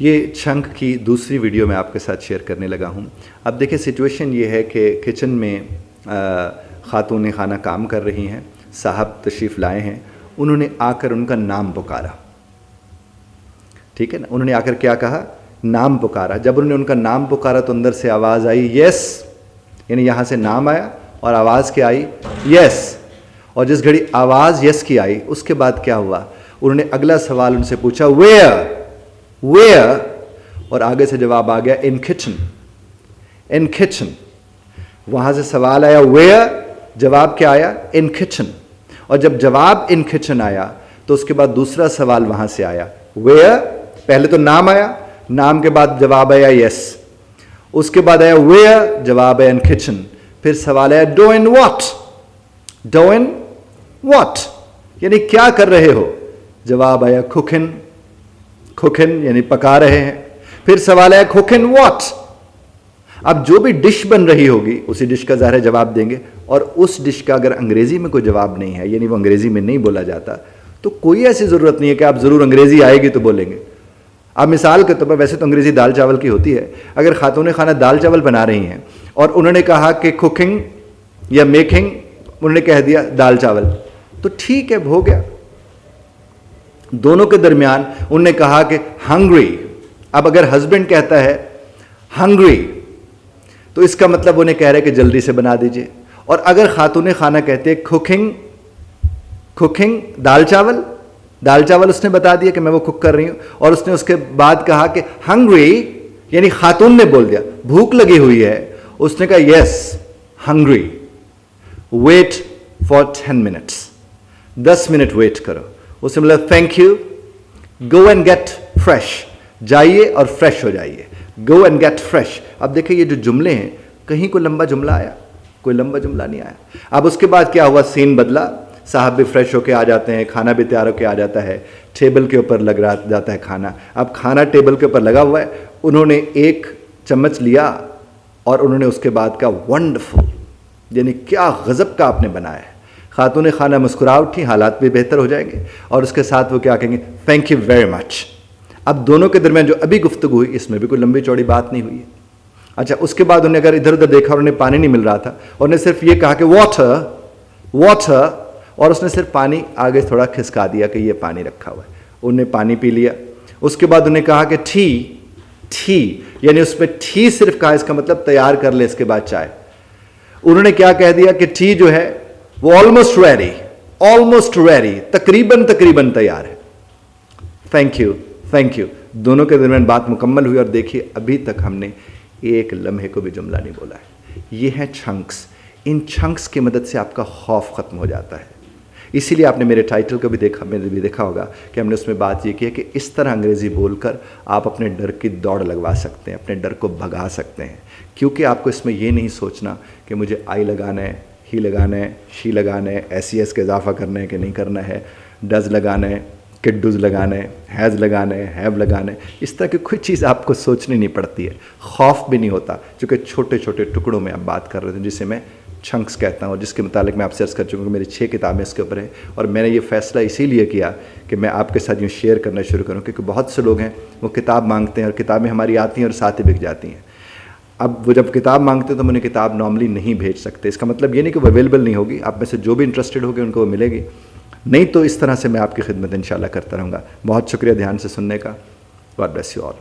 ये चंक की दूसरी वीडियो मैं आपके साथ शेयर करने लगा हूँ। अब देखिए सिचुएशन ये है कि किचन में खातून खाना काम कर रही हैं, साहब तशरीफ़ लाए हैं, उन्होंने आकर उनका नाम पुकारा। ठीक है ना, उन्होंने आकर क्या कहा, नाम पुकारा। जब उन्होंने उनका नाम पुकारा तो अंदर से आवाज़ आई यस, यानी यहाँ से नाम आया और आवाज़ क्या आई, यस। और जिस घड़ी आवाज़ यस की आई उसके बाद क्या हुआ, उन्होंने अगला सवाल उनसे पूछा वेयर, और आगे से जवाब आ गया इन किचन, इन किचन। वहाँ से सवाल आया वेयर, जवाब क्या आया, इन किचन। और जब जवाब इन किचन आया तो उसके बाद दूसरा सवाल वहाँ से आया वेयर। पहले तो नाम आया, नाम के बाद जवाब आया यस, उसके बाद आया वेयर, जवाब आया इन किचन, फिर सवाल आया डूइंग व्हाट, डूइंग व्हाट यानी क्या कर रहे हो, जवाब आया कुकिंग, कुकिंग यानी पका रहे हैं। फिर सवाल आया कुकिंग व्हाट। अब जो भी डिश बन रही होगी उसी डिश का ज़ाहिर जवाब देंगे, और उस डिश का अगर अंग्रेजी में कोई जवाब नहीं है, यानी वो अंग्रेजी में नहीं बोला जाता, तो कोई ऐसी ज़रूरत नहीं है कि आप ज़रूर अंग्रेजी आएगी तो बोलेंगे। अब मिसाल के तौर पर वैसे तो अंग्रेज़ी दाल चावल की होती है, अगर खातून खाना दाल चावल बना रही हैं और उन्होंने कहा कि कुकिंग या मेकिंग, उन्होंने कह दिया दाल चावल, तो ठीक है, हो गया। दोनों के दरमियान उन्होंने कहा कि हंग्री। अब अगर हस्बैंड कहता है हंग्री तो इसका मतलब उन्हें कह रहे कि जल्दी से बना दीजिए। और अगर खातून खाना कहते हैं कुकिंग, कुकिंग दाल चावल, दाल चावल उसने बता दिया कि मैं वो कुक कर रही हूं, और उसने उसके बाद कहा कि हंग्री यानी खातून ने बोल दिया भूख लगी हुई है, उसने कहा yes hungry, wait for 10 minutes, 10 minute wait करो। उसने बोला thank you, go and get fresh, जाइए और फ्रेश हो जाइए, गो एंड गेट फ्रेश। अब देखिए ये जो जुमले हैं, कहीं कोई लंबा जुमला आया, कोई लंबा जुमला नहीं आया। अब उसके बाद क्या हुआ, सीन बदला, साहब भी फ्रेश होके आ जाते हैं, खाना भी तैयार होके आ जाता है, टेबल के ऊपर लग रहा जाता है खाना। अब खाना टेबल के ऊपर लगा हुआ है, उन्होंने एक चम्मच लिया और उन्होंने उसके बाद कहा वंडरफुल, यानी क्या गज़ब का आपने बनाया है। खातून खाना मुस्कुरा उठी, हालात भी बेहतर हो जाएंगे, और उसके साथ वो क्या कहेंगे, थैंक यू वेरी मच। अब दोनों के दरमियान जो अभी गुफ्तगू हुई इसमें भी कोई लंबी चौड़ी बात नहीं हुई है। अच्छा, उसके बाद उन्हें अगर इधर उधर देखा और उन्हें पानी नहीं मिल रहा था, और उन्हें सिर्फ ये कहा कि वाटर वाटर, और उसने सिर्फ पानी आगे थोड़ा खिसका दिया कि ये पानी रखा हुआ है, उन्हें पानी पी लिया। उसके बाद उन्हें कहा कि टी, टी यानी उसमें टी सिर्फ कहा, इसका मतलब तैयार कर ले इसके बाद चाय। उन्होंने क्या कह दिया कि टी जो है वो ऑलमोस्ट रेडी, ऑलमोस्ट रेडी, तकरीबन तकरीबन तैयार है, थैंक यू थैंक यू। दोनों के दरमियान बात मुकम्मल हुई, और देखिए अभी तक हमने एक लम्हे को भी जुमला नहीं बोला है। ये हैं चंक्स। इन चंक्स की मदद से आपका खौफ ख़त्म हो जाता है। इसीलिए आपने मेरे टाइटल को भी देखा, मैंने भी देखा होगा कि हमने उसमें बात ये की है कि इस तरह अंग्रेज़ी बोलकर आप अपने डर की दौड़ लगवा सकते हैं, अपने डर को भगा सकते हैं। क्योंकि आपको इसमें ये नहीं सोचना कि मुझे आई लगाना है, ही लगाना है, शी लगाना है, एस का इजाफा करना है कि नहीं करना है, डज लगाना है, किड्डूज लगाना है, हैज़ लगाना है, हैव लगाना है। इस तरह की कोई चीज़ आपको सोचनी नहीं पड़ती है, खौफ भी नहीं होता, क्योंकि छोटे छोटे टुकड़ों में आप बात कर रहे थे, जिसे मैं चंक्स कहता हूँ, और जिसके मुतालिक मैं आपसे अर्ज़ कर चुका हूँ कि मेरी 6 किताबें इसके ऊपर हैं। और मैंने ये फ़ैसला इसीलिए किया कि मैं आपके साथ यूँ शेयर करना शुरू करूँ, क्योंकि बहुत से लोग हैं वो किताब मांगते हैं और किताबें हमारी आती हैं और साथ ही बिक जाती हैं। अब वो जब किताब मांगते हैं तो हम उन्हें किताब नॉर्मली नहीं भेज सकते। इसका मतलब ये नहीं कि वो अवेलेबल नहीं होगी, आप में से जो भी इंटरेस्टेड होगी उनको वो मिलेगी, नहीं तो इस तरह से मैं आपकी खिदमत इंशाल्लाह करता रहूँगा। बहुत शुक्रिया ध्यान से सुनने का। God bless you all.